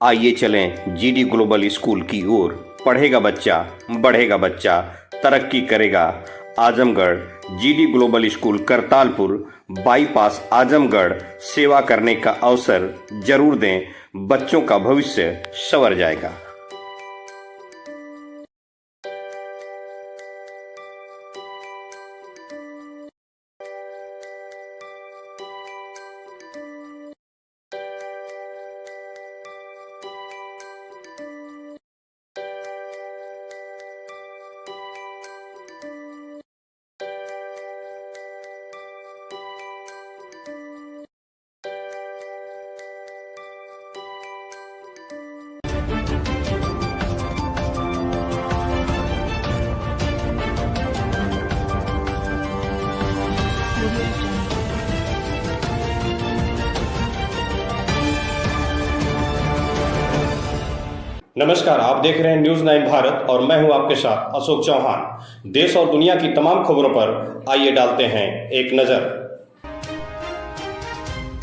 आइए चलें GD global school की ओर। पढ़ेगा बच्चा, बढ़ेगा बच्चा, तरक्की करेगा Azamgarh. GD global school Kartalpur bypass Azamgarh. सेवा करने का अवसर जरूर दें, बच्चों का भविष्य संवर जाएगा। नमस्कार, आप देख रहे हैं न्यूज़ 9 भारत और मैं हूं आपके साथ अशोक चौहान। देश और दुनिया की तमाम खबरों पर आइए डालते हैं एक नजर।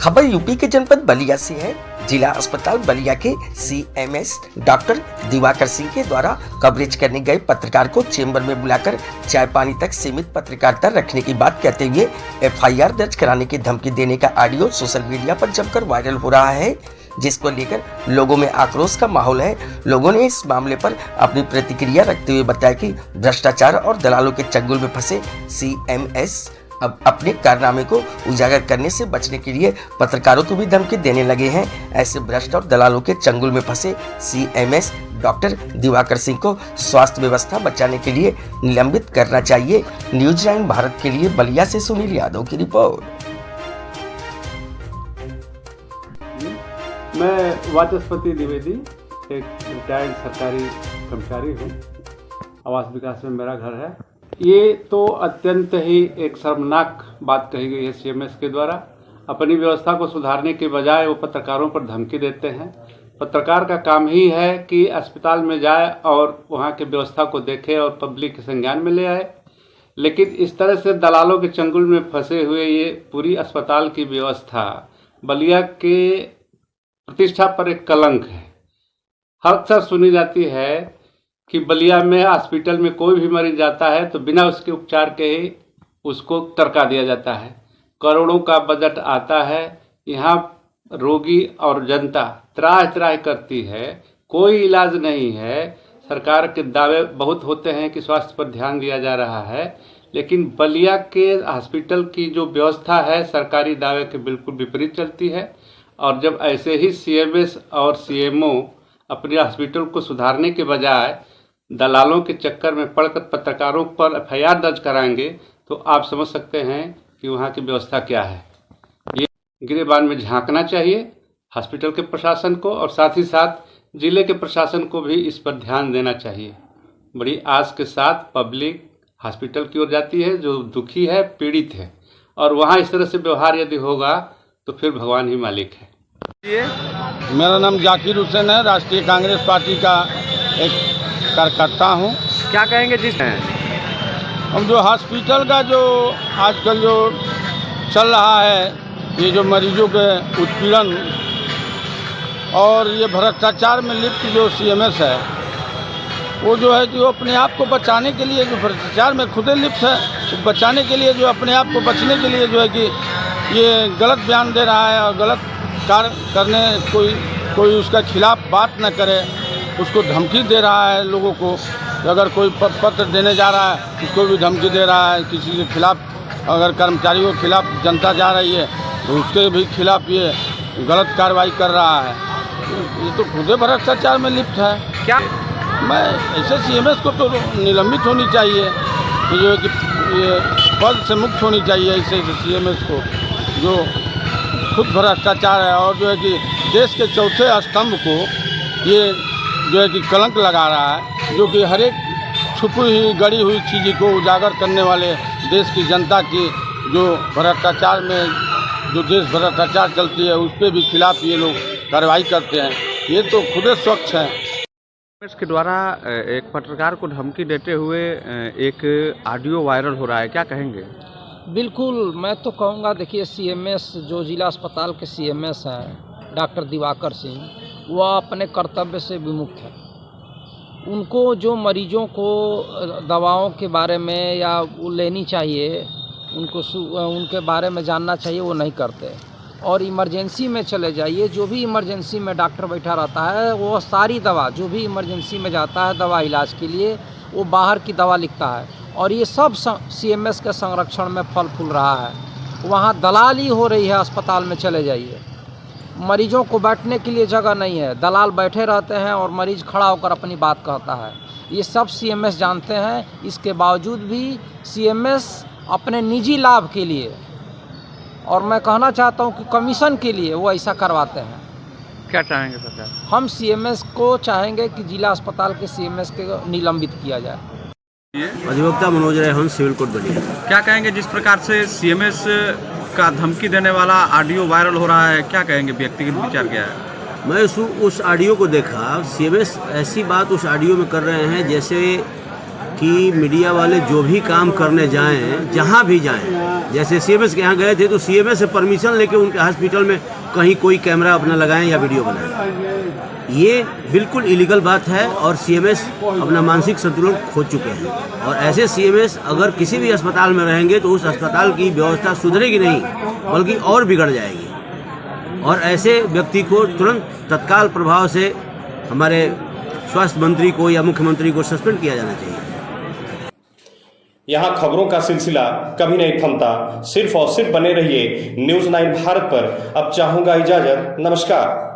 खबर यूपी के जनपद बलिया से है। जिला अस्पताल बलिया के सीएमएस डॉक्टर दिवाकर सिंह के द्वारा कवरेज करने गए पत्रकार को चेंबर में बुलाकर चाय पानी तक सीमित पत्रकारिता रखने की बात कहते हुए एफआईआर दर्ज कराने की धमकी देने का ऑडियो सोशल मीडिया पर जमकर वायरल हो रहा है, जिसको लेकर लोगों में आक्रोश का माहौल है। लोगों ने इस मामले पर अपनी प्रतिक्रिया रखते हुए बताया कि भ्रष्टाचार और दलालों के चंगुल में फंसे सीएमएस अब अपने कारनामे को उजागर करने से बचने के लिए पत्रकारों को भी धमकी देने लगे हैं। ऐसे भ्रष्ट और दलालों के चंगुल में फंसे सीएमएस डॉक्टर दिवाकर सिंह को स्वास्थ्य व्यवस्था बचाने के लिए निलंबित करना चाहिए। न्यूज़ 9 भारत के लिए बलिया से सुनील यादव की रिपोर्ट। मैं वाचस्पति द्विवेदी, एक रिटायर्ड सरकारी कर्मचारी हूँ। आवास विकास में मेरा घर है। ये तो अत्यंत ही एक शर्मनाक बात कही गई है सीएमएस के द्वारा। अपनी व्यवस्था को सुधारने के बजाय वो पत्रकारों पर धमकी देते हैं। पत्रकार का काम ही है कि अस्पताल में जाए और वहाँ की व्यवस्था को देखे और पब्लिक के संज्ञान में ले आए, लेकिन इस तरह से दलालों के चंगुल में फंसे हुए ये पूरी अस्पताल की व्यवस्था बलिया के प्रतिष्ठा पर एक कलंक है। अक्सर सुनी जाती है कि बलिया में हॉस्पिटल में कोई भी मरीज जाता है तो बिना उसके उपचार के ही उसको टरका दिया जाता है। करोड़ों का बजट आता है, यहाँ रोगी और जनता त्राह त्राह करती है, कोई इलाज नहीं है। सरकार के दावे बहुत होते हैं कि स्वास्थ्य पर ध्यान दिया जा रहा है, लेकिन बलिया के हॉस्पिटल की जो व्यवस्था है सरकारी दावे के बिल्कुल विपरीत चलती है। और जब ऐसे ही सीएमएस और सीएमओ अपने हॉस्पिटल को सुधारने के बजाय दलालों के चक्कर में पड़कर पत्रकारों पर एफआईआर दर्ज कराएंगे तो आप समझ सकते हैं कि वहाँ की व्यवस्था क्या है। ये गिरेबान में झांकना चाहिए हॉस्पिटल के प्रशासन को, और साथ ही साथ जिले के प्रशासन को भी इस पर ध्यान देना चाहिए। बड़ी आस के साथ पब्लिक हॉस्पिटल की ओर जाती है जो दुखी है, पीड़ित है, और वहाँ इस तरह से व्यवहार यदि होगा तो फिर भगवान ही मालिक है। मेरा नाम जाकिर हुसैन है, राष्ट्रीय कांग्रेस पार्टी का एक कार्यकर्ता हूँ। क्या कहेंगे हम जो हॉस्पिटल का जो आजकल जो चल रहा है, ये जो मरीजों के उत्पीड़न और ये भ्रष्टाचार में लिप्त जो सीएमएस है, वो जो है कि वो अपने आप को बचाने के लिए जो भ्रष्टाचार में खुद लिप्त है, तो बचाने के लिए जो अपने आप को बचने के लिए जो है कि ये गलत बयान दे रहा है और गलत कार्य करने कोई उसका खिलाफ बात न करे, उसको धमकी दे रहा है लोगों को। अगर कोई पत्र देने जा रहा है उसको भी धमकी दे रहा है। किसी के खिलाफ अगर कर्मचारियों के खिलाफ जनता जा रही है तो उसके भी खिलाफ ये गलत कार्रवाई कर रहा है। ये तो खुद भ्रष्टाचार में लिप्त है। क्या मैं ऐसे सीएमएस को तो निलंबित होनी चाहिए, जो है कि ये पद से मुक्त होनी चाहिए ऐसे सीएमएस को, जो खुद भ्रष्टाचार है और जो है कि देश के चौथे स्तंभ को ये जो है कि कलंक लगा रहा है, जो कि हर एक छुपी हुई गड़ी हुई चीज़ को उजागर करने वाले देश की जनता की जो भ्रष्टाचार में जो देश भ्रष्टाचार चलती है उसके भी खिलाफ ये लोग कार्रवाई करते हैं। ये तो खुद स्वच्छ है। इसके द्वारा एक पत्रकार को धमकी देते हुए एक ऑडियो वायरल हो रहा है, क्या कहेंगे? बिल्कुल, मैं तो कहूँगा, देखिए सीएमएस जो जिला अस्पताल के सीएमएस हैं डॉक्टर दिवाकर सिंह, वह अपने कर्तव्य से विमुख है। उनको जो मरीजों को दवाओं के बारे में या वो लेनी चाहिए, उनके बारे में जानना चाहिए, वो नहीं करते। और इमरजेंसी में चले जाइए, जो भी इमरजेंसी में डॉक्टर बैठा रहता है वो सारी दवा, जो भी इमरजेंसी में जाता है दवा इलाज के लिए, वो बाहर की दवा लिखता है। और ये सब CMS के संरक्षण में फल फूल रहा है। वहाँ दलाली हो रही है। अस्पताल में चले जाइए, मरीजों को बैठने के लिए जगह नहीं है, दलाल बैठे रहते हैं और मरीज खड़ा होकर अपनी बात कहता है। ये सब CMS जानते हैं। इसके बावजूद भी CMS अपने निजी लाभ के लिए, और मैं कहना चाहता हूँ कि कमीशन के लिए वो ऐसा करवाते हैं। क्या चाहेंगे सरकार? हम CMS को चाहेंगे कि जिला अस्पताल के CMS के निलंबित किया जाए। अधिवक्ता मनोज राय हंस, सिविल कोर्ट बलिया। क्या कहेंगे जिस प्रकार से CMS का धमकी देने वाला ऑडियो वायरल हो रहा है, क्या कहेंगे? व्यक्तिगत विचार क्या है? मैं उस ऑडियो को देखा। CMS ऐसी बात उस ऑडियो में कर रहे हैं जैसे कि मीडिया वाले जो भी काम करने जाएं, जहां भी जाएं, जैसे CMS के यहाँ गए थे तो CMS से परमिशन लेके उनके हॉस्पिटल में कहीं कोई कैमरा अपना लगाएं या वीडियो बनाएं। ये बिल्कुल इलीगल बात है और CMS अपना मानसिक संतुलन खो चुके हैं। और ऐसे CMS अगर किसी भी अस्पताल में रहेंगे तो उस अस्पताल की व्यवस्था सुधरेगी नहीं, बल्कि और बिगड़ जाएगी। और ऐसे व्यक्ति को तुरंत तत्काल प्रभाव से हमारे स्वास्थ्य मंत्री को या मुख्यमंत्री को सस्पेंड किया जाना चाहिए। यहाँ खबरों का सिलसिला कभी नहीं थमता। सिर्फ और सिर्फ बने रहिए News 9 भारत पर। अब चाहूंगा इजाजत। नमस्कार।